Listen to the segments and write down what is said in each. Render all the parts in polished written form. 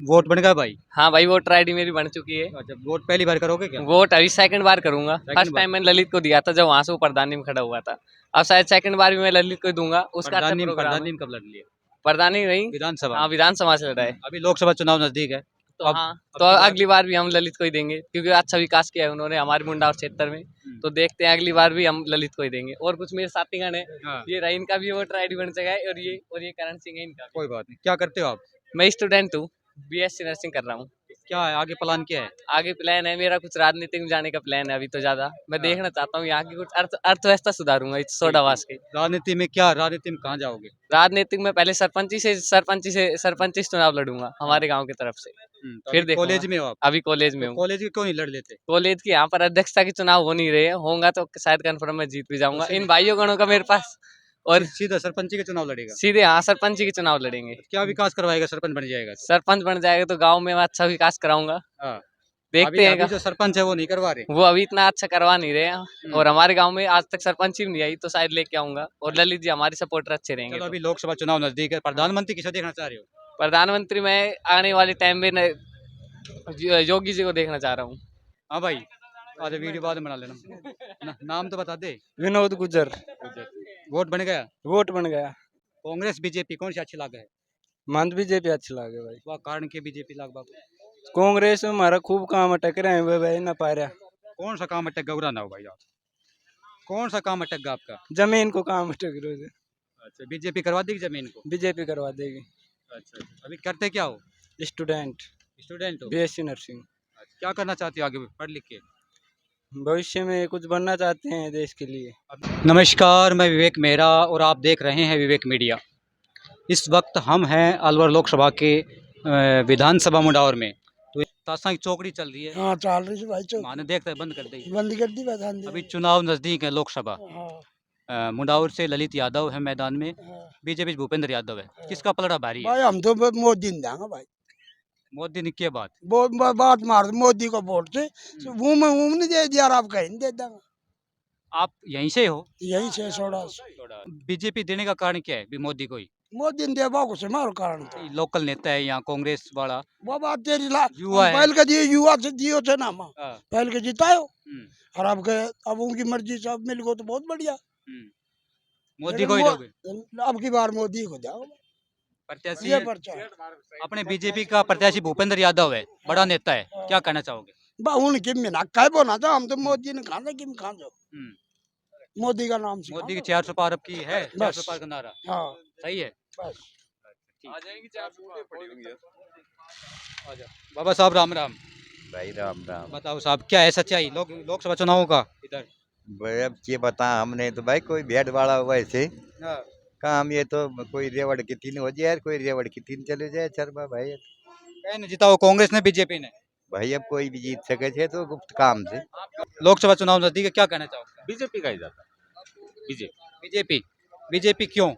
Vote बन गया भाई? हाँ भाई, वोटर आईडी मेरी बन चुकी है। अच्छा, वोट पहली बार करोगे क्या? वोट अभी सेकंड बार करूंगा। Second फर्स्ट बार? टाइम मैंने ललित को दिया था जब वहां से वो प्रधानी में खड़ा हुआ था। अब शायद सेकंड बार भी मैं ललित को ही दूंगा। उसका अच्छा प्रधानी प्रोग्राम है। प्रधानी में कब लड़ लिए? प्रधानी नहीं, विधानसभा हाँ में? विधानसभा से लड़ा है। अभी लोकसभा चुनाव नजदीक है तो अब हाँ, अब तो की बार। अगली बार भी हम ललित को ही देंगे क्योंकि अच्छा विकास किया है उन्होंने हमारे मुंडा और क्षेत्र में। तो देखते हैं, अगली बार भी हम ललित को ही देंगे। और कुछ मेरे साथीगण है, हाँ, ये रहा, इनका भी वोटर आईडी बन चुका है। और ये करण सिंह है इनका भी। कोई बात नहीं। क्या करते हो आप? मैं स्टूडेंट हूँ, बीएससी नर्सिंग कर रहा हूँ। क्या है आगे प्लान, क्या है? आगे प्लान है मेरा कुछ राजनीति में जाने का प्लान है अभी तो ज्यादा। मैं हाँ। देखना चाहता हूँ यहाँ की कुछ अर्थव्यवस्था सुधारूंगा इस सोडावास के। राजनीति में क्या, राजनीति में कहाँ जाओगे? राजनीतिक में पहले सरपंची चुनाव लड़ूंगा हमारे गांव की तरफ से। तो फिर अभी देखूंगा। कॉलेज में हो आप? अभी कॉलेज में तो हूँ। कॉलेज के क्यों नहीं लड़ लेते? कॉलेज की यहाँ पर अध्यक्षता की चुनाव हो नहीं रहे हैं, होगा तो शायद कन्फर्म मैं जीत भी जाऊंगा। इन भाइयों गणों का मेरे पास। और सीधा सरपंच के चुनाव लड़ेगा? सीधे हाँ सरपंच की चुनाव लड़ेंगे। क्या विकास करवाएगा सरपंच बन जाएगा तो? सरपंच बन जाएगा तो गाँव में मैं अच्छा विकास कराऊंगा। हाँ। देखते हैं अभी जो सरपंच है वो नहीं करवा रहे। वो अभी इतना अच्छा करवा नहीं रहे हैं। और हमारे गांव में आज तक सरपंच ही नहीं आई, तो शायद लेके आऊंगा। और ललित जी हमारे सपोर्टर अच्छे रहेंगे। चलो, तो अभी लोकसभा चुनाव नजदीक है, प्रधानमंत्री किसे देखना चाह रहे हो? प्रधानमंत्री में आने वाले टाइम में योगी जी को देखना चाह रहा हूँ। हाँ भाई, आज वीडियो बाद में बना लेना। नाम तो बता दे। विनोद गुजर। वोट बन गया? वोट बन गया। कांग्रेस बीजेपी कौन सी अच्छी लगा है? मंद बीजेपी अच्छी लगे भाई। वह कारण के बीजेपी लाग बाबू? कांग्रेस में हमारा खूब काम अटक रहे हैं भाई, ना पा रहा। कौन सा काम अटक गौरा ना हो भाई आप? कौन सा काम अटक गया आपका? जमीन को काम अटक रहे। अच्छा, बीजेपी करवा देगी जमीन को? बीजेपी करवा देगी। अच्छा, अभी करते क्या हो? स्टूडेंट, स्टूडेंट हो? BSc nursing. अच्छा, क्या करना चाहते हो आगे पढ़ लिख के? भविष्य में कुछ बनना चाहते हैं देश के लिए। नमस्कार, मैं विवेक मेहरा और आप देख रहे हैं विवेक मीडिया। इस वक्त हम हैं अलवर लोकसभा के विधानसभा मुंडावर में। तो तासा की चौकड़ी चल रही है। हाँ चल रही है भाई, चौक माने देखते बंद कर दी। बंद कर दी बता अभी चुनाव नजदीक है लोकसभा। हाँ मुंडावर से ललित यादव है मैदान में, हाँ। बीजेपी भूपेंद्र यादव है। किसका पलड़ा भारी है? भाई हम तो मोदी ने देंगे भाई। मोदी ने क्या बात? बात मार दो मोदी को वोट से। वो में नहीं दे दिया और आप कहीं नहीं दे देंगे। आप यहीं से हो? यही से सोड़ा बीजेपी देने का कारण क्या है भी मोदी को ही? मोदी ने देवा को से मारो कारण तो लोकल नेता है यहाँ कांग्रेस वाला। वो बात तेरी ला युवा है। पहले के दिए युवा से दियो थे ना माँ, हाँ। पहले के जितायो। हम्म, और अब के अब उनकी मर्जी से अब मिल गो तो बहुत बढ़िया। मोदी को ही दोगे? अब की बार मोदी को जाओ प्रत्याशी ये है। पर्चा। अपने बीजेपी का प्रत्याशी भूपेंद्र यादव है, बड़ा नेता है, क्या कहना चाहोगे? बा उनकी मिना कह बोना था, हम तो मोदी ने खाना कि खा जाओ। मोदी का नाम से मोदी की 400 पार अब की है, 400 पार का नारा हाँ सही है। बस। बाबा साहब राम राम। भाई राम राम। बताओ साहब, क्या है सच्चाई लोकसभा चुनाव का इधर? भाई अब ये बता, हमने तो भाई कोई भेड़ वाला हुआ ऐसे हाँ। काम, ये तो कोई रेवड़ की तीन हो जाए, कोई रेवड़ की तीन चले जाए चरबा भाई। कहने जिताओ कांग्रेस ने बीजेपी ने? भाई अब कोई भी जीत सके थे तो गुप्त काम से। लोकसभा चुनाव नजदीक है, क्या कहना चाहोगे? बीजेपी का ही जाता बीजेपी। बीजेपी? बीजेपी क्यों?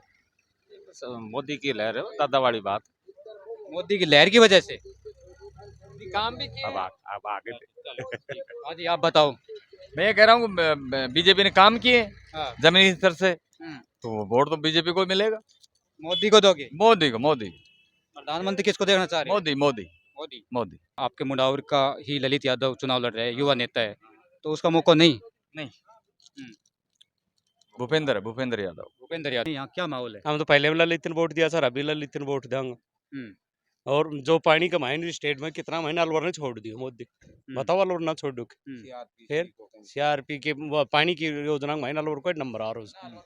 मोदी की लहर है, दादावाड़ी बात। मोदी की लहर की वजह से? काम भी अब आगे हाँ जी, आप बताओ। मैं ये कह रहा हूँ बीजेपी ने काम किए हाँ। जमीनी स्तर से, हम्म। तो वोट तो बीजेपी को मिलेगा। मोदी को दोगे? मोदी प्रधानमंत्री किसको देखना चाह रहे हैं? मोदी मोदी मोदी। मोदी। आपके मुंडावर का ही ललित यादव चुनाव लड़ रहे हैं, युवा नेता है, तो उसका मौका नहीं? भूपेंद्र यादव। भूपेंद्र यादव। यहाँ क्या माहौल है? हम तो पहले भी ललित ने वोट दिया सर, अभी ललित ने वोट देंगे। और जो पानी का महीने स्टेट में कितना महीना अलवर ने छोड़ दिया मोदी, बताओ अलवर ना छोड़ दो। फिर सीआरपी के पानी की योजना में महीना अलवर कोई नंबर आ रहा है,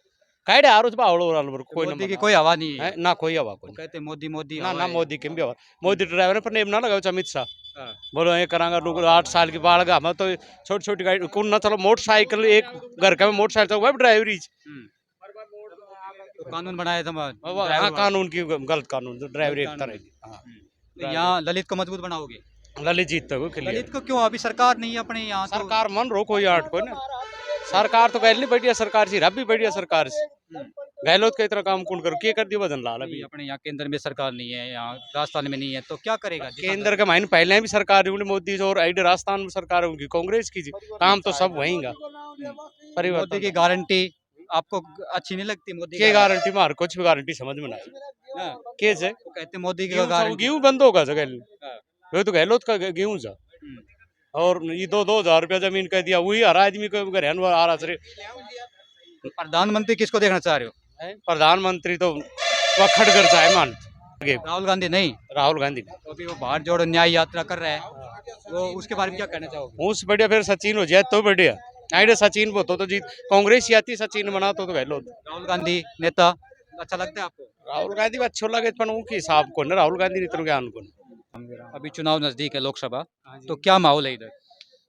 कायदे आ रहा है अलवर कोई मोदी नंबर की कोई हवा नहीं है? ना कोई हवा कोई। कहते मोदी मोदी ना हवा ना है। मोदी के भी हवा। मोदी ड्राइवर पर नेम ना लगाओ अमित शाह, हाँ। बोलो ये करांगा लोग 8 साल की बाढ़ का, हम तो छोटी छोटी गाड़ी कौन ना चलो मोटरसाइकिल, एक घर का मोटरसाइकिल तो वह ड्राइवरी। तो कानून बनाया था हाँ कानून की गलत कानून, ड्राइवरी एक तरह की। हाँ तो यहाँ ललित को मजबूत बनाओगे? ललित जीत तक ललित को क्यों? अभी सरकार नहीं है अपने यहाँ तो। सरकार मन रो कोई आठ को ना, सरकार तो गैल नहीं बैठी है, सरकार से रब भी बैठी है सरकार से गहलोत का इतना काम कौन करो, क्या कर दिया बदन लाल अभी। अपने यहाँ केंद्र में सरकार नहीं है, यहाँ राजस्थान में नहीं है, तो क्या करेगा? केंद्र के मायने पहले भी सरकार है मोदी और आइड राजस्थान में सरकार है उनकी कांग्रेस की, काम तो सब वहींगा। मोदी की गारंटी आपको अच्छी नहीं लगती मोदी के की गारंटी मार कुछ भी गारंटी समझ में ना आई हाँ, के से वो कहते हैं मोदी की गेहूं गारंटी गेहूं बंद होगा सगल हाँ। वो तो गहलोत का गेहूं जा हम्म। और ये 2,000 रुपया जमीन कह दिया वही हर आदमी को घर आ रहा सर प्रधानमंत्री किसको देखना चाह रहे हो प्रधानमंत्री तो वखड़ कर चाहे मान राहुल गांधी नहीं राहुल गांधी तो अभी वो भारत जोड़ो न्याय यात्रा कर रहे हैं वो उसके बारे में क्या कहना चाहोगे उस बढ़िया फिर सचिन हो जाए तो बढ़िया आइडे सचिन को तो जीत कांग्रेस आती सचिन बना तो गहलोत राहुल गांधी नेता अच्छा लगता है आपको राहुल गांधी भी अच्छो लगे पर उनके हिसाब को ना राहुल गांधी इतना ज्ञान को अभी चुनाव नजदीक है लोकसभा तो क्या माहौल है इधर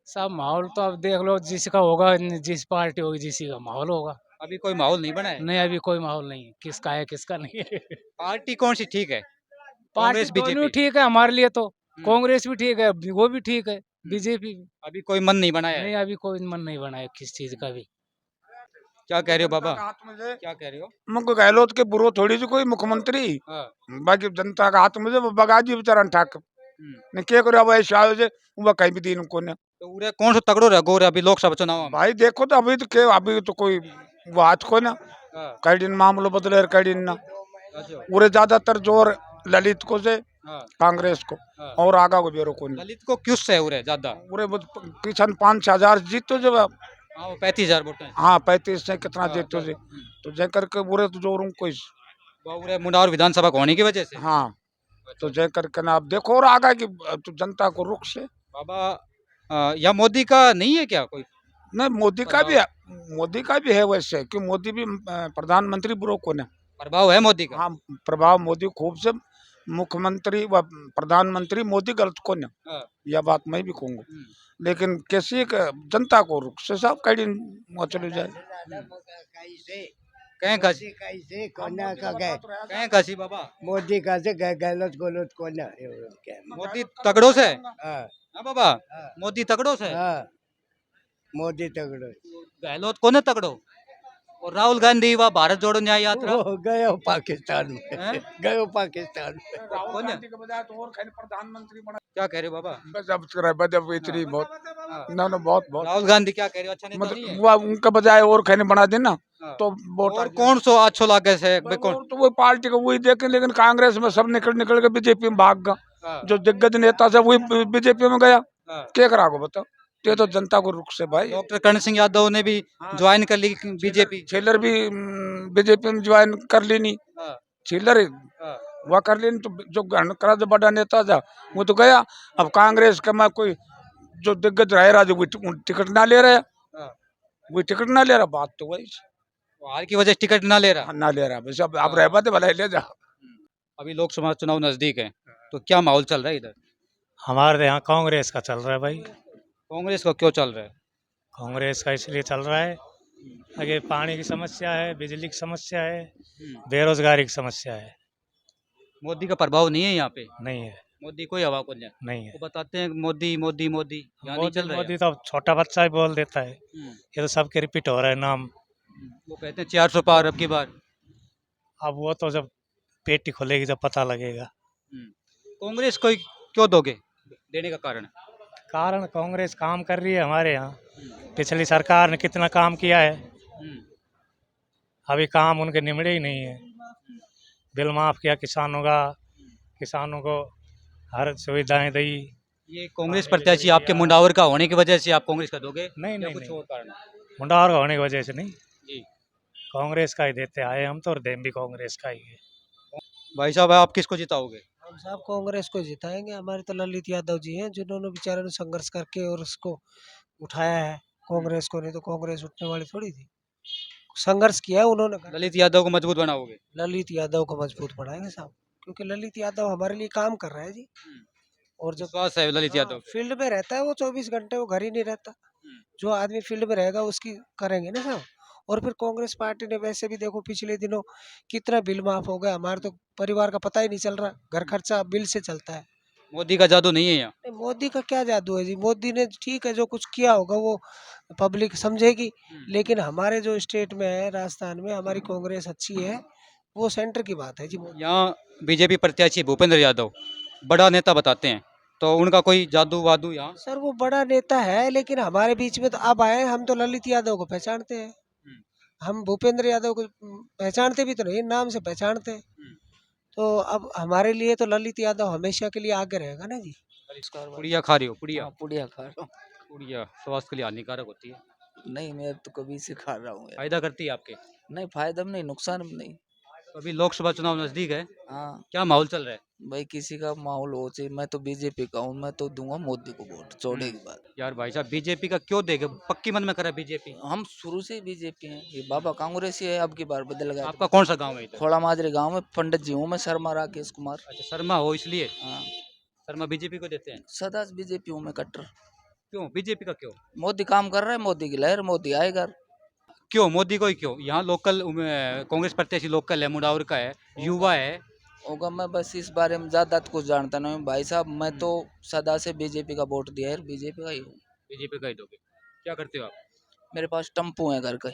सब माहौल तो अब देख लो जिसका होगा जिस पार्टी होगी जिसी का माहौल होगा अभी कोई माहौल नहीं बना है नहीं अभी कोई माहौल नहीं है किसका है किसका नहीं है पार्टी कौन सी ठीक है पार्टी कांग्रेस दोनों बीजेपी ठीक है हमारे लिए तो कांग्रेस भी ठीक है वो भी ठीक है बीजेपी भी अभी कोई मन नहीं बनाया है नहीं अभी कोई मन नहीं बना है किस चीज का भी क्या कह रहे हो बाबा हाथ में से क्या कह रहे हो मुझको गहलोत के बुरो थोड़ी सी कोई मुख्यमंत्री हाँ, बाकी जनता का हाथ में से वो बगाजी बेचारा ठाक ने के करे अब ऐसे आयो जे वो कहीं भी दिन को ने तो उरे कौन सा तगड़ो रह गोरे अभी लोकसभा चुनाव में भाई देखो तो अभी तो के अभी तो कोई वो हाथ को ना हाँ, कई दिन मामलो बदले कई दिन ना अच्छा, पूरे ज्यादातर जोर ललित को से हाँ, कांग्रेस को हाँ। और आगा को बेरो को नहीं दलित को क्यों से उरे ज्यादा पूरे किसान 5,000 जीतो जब हाँ वो 35,000 वोट है हाँ 35 से कितना हाँ, जीतो तो- जे तो जय करके पूरे तो जोर कोई वो उरे मुंडावर विधानसभा को होने की वजह से हाँ तो जय करके ना आप देखो और आगा की तो जनता को रुख से बाबा या मोदी का नहीं है क्या कोई नहीं मोदी का भी है मोदी का भी है वैसे कि मोदी भी प्रधानमंत्री बुरो को ने प्रभाव है मोदी का हाँ प्रभाव मोदी खूब से मुख्यमंत्री व प्रधानमंत्री मोदी गलत को ने हाँ, यह बात मैं भी कहूँगा हम्म, लेकिन किसी का जनता को रुख से सब कई दिन चले जाए कहीं कसी कैसे कोना का गए कहीं कसी बाबा मोदी का से गए गलत गलत कोना मोदी तगड़ो से हाँ हाँ बाबा मोदी तगड़ो से हाँ मोदी तगड़ो गहलोत को ने तगड़ो और राहुल गांधी व भारत जोड़ो न्याय यात्रा वो गए हो पाकिस्तान हैं? में गए हो पाकिस्तान में कौन है? के बजाय तो और कहीं प्रधानमंत्री बना क्या कह रहे हो बाबा गजब करे गजब इतनी बहुत ना ना बहुत बहुत राहुल गांधी क्या कह रहे हो अच्छा नेता नहीं है मतलब वो उनके बजाय और कहीं बना देना हाँ। तो वोट और कौन सो अच्छो लागे से भाई कौन और तो वो पार्टी को वही देखे लेकिन कांग्रेस में सब निकल निकल के बीजेपी में भाग गया हाँ, जो दिग्गज नेता से वही बीजेपी में गया हाँ। क्या करा को बताओ ये तो जनता को रुख से भाई डॉक्टर कर्ण सिंह यादव ने भी ज्वाइन कर ली बीजेपी छिलर भी बीजेपी में ज्वाइन कर लेनी छिलर वह कर लेनी तो जो करा जो बड़ा नेता था वो तो गया अब कांग्रेस का मैं कोई जो दिग्गज रह रहा जो वो टिकट ना ले रहा वो टिकट ना ले रहा बात तो वही हार की वजह से टिकट ना ले रहा ना ले रहा बस अब रह बात भला ले जा अभी लोकसभा चुनाव नजदीक है तो क्या माहौल चल रहा है इधर हमारे यहाँ कांग्रेस का चल रहा है भाई कांग्रेस का क्यों चल रहा है कांग्रेस का इसलिए चल रहा है आगे पानी की समस्या है बिजली की समस्या है बेरोजगारी की समस्या है मोदी का प्रभाव नहीं है यहाँ पे नहीं है मोदी कोई हवा को नहीं नहीं है वो बताते हैं मोदी मोदी मोदी यहाँ नहीं चल रहा है मोदी तो छोटा बच्चा भी बोल देता है ये तो सबके रिपीट हो रहा है नाम वो कहते हैं 400 पार अब की बार अब वो तो जब पेटी खोलेगी जब पता लगेगा कांग्रेस को क्यों दोगे देने का कारण कांग्रेस काम कर रही है हमारे यहाँ पिछली सरकार ने कितना काम किया है अभी काम उनके निमड़े ही नहीं है बिल माफ किया किसानों को हर सुविधाएं दी ये कांग्रेस प्रत्याशी आपके मुंडावर का होने की वजह से आप कांग्रेस का दोगे नहीं या नहीं कुछ नहीं और कारण मुंडावर का होने की वजह से नहीं जी कांग्रेस का ही देते आए हम तो और देम भी कांग्रेस का ही है भाई साहब आप किसको जिताओगे हम साहब कांग्रेस को जिताएंगे हमारे तो ललित यादव जी हैं जिन्होंने बेचारे ने संघर्ष करके और उसको उठाया है कांग्रेस को नहीं तो कांग्रेस उठने वाली थोड़ी थी संघर्ष किया है उन्होंने ललित यादव को मजबूत बनाओगे ललित यादव को मजबूत बनाएंगे साहब क्योंकि ललित यादव हमारे लिए काम कर रहा है जी और जब विश्वास है ललित यादव पे। फील्ड में रहता है वो 24 घंटे वो घर ही नहीं रहता जो आदमी फील्ड में रहेगा उसकी करेंगे ना साहब और फिर कांग्रेस पार्टी ने वैसे भी देखो पिछले दिनों कितना बिल माफ हो गया हमारे तो परिवार का पता ही नहीं चल रहा घर खर्चा बिल से चलता है मोदी का जादू नहीं है यहाँ नहीं, मोदी का क्या जादू है जी मोदी ने ठीक है जो कुछ किया होगा वो पब्लिक समझेगी लेकिन हमारे जो स्टेट में है राजस्थान में हमारी कांग्रेस अच्छी है वो सेंटर की बात है जी यहाँ बीजेपी प्रत्याशी भूपेंद्र यादव बड़ा नेता बताते हैं तो उनका कोई जादू वादू यहाँ सर वो बड़ा नेता है लेकिन हमारे बीच में तो अब आए हम तो ललित यादव को पहचानते हैं हम भूपेंद्र यादव को पहचानते भी तो नहीं, नाम से पहचानते हैं। तो अब हमारे लिए तो ललित यादव हमेशा के लिए आगे रहेगा ना जी। पुड़िया खा रही हो? पुड़िया पुड़िया खा रहा हूँ। पुड़िया स्वास्थ्य के लिए हानिकारक होती है, नहीं, मैं तो कभी से खा रहा हूँ। फायदा करती है आपके? नहीं, फायदा भी नहीं, नुकसान भी नहीं। अभी लोकसभा चुनाव नजदीक है, हाँ क्या माहौल चल रहा है? भाई, किसी का माहौल हो चाहिए। मैं तो बीजेपी का हूँ, मैं तो दूंगा मोदी को वोट छोड़ने के बाद। यार भाई साहब, बीजेपी का क्यों देगे? पक्की मन में करा बीजेपी। हम शुरू से ही बीजेपी हैं। ये बाबा कांग्रेस ही है, अब की बार बदल गया। आपका कौन सा गांव है इधर? खोड़ा माजरे गांव में पंडित जी हूँ मैं, शर्मा राकेश कुमार। अच्छा, शर्मा हो इसलिए? हाँ, शर्मा बीजेपी को देते हैं? सदा बीजेपी हूँ मैं, कट्टर। क्यों बीजेपी का क्यों? मोदी काम कर रहा है, मोदी की लहर, मोदी आएगा। क्यों मोदी को ही क्यों? यहाँ लोकल कांग्रेस प्रत्याशी लोकल है, मुडावर का है, युवा है। होगा, मैं बस इस बारे में ज्यादा कुछ जानता नहीं हूँ भाई साहब। मैं तो सदा से बीजेपी का वोट दिया है, बीजेपी का ही हूँ। बीजेपी का ही दोगे? क्या करते हो आप? मेरे पास टम्पू है घर का।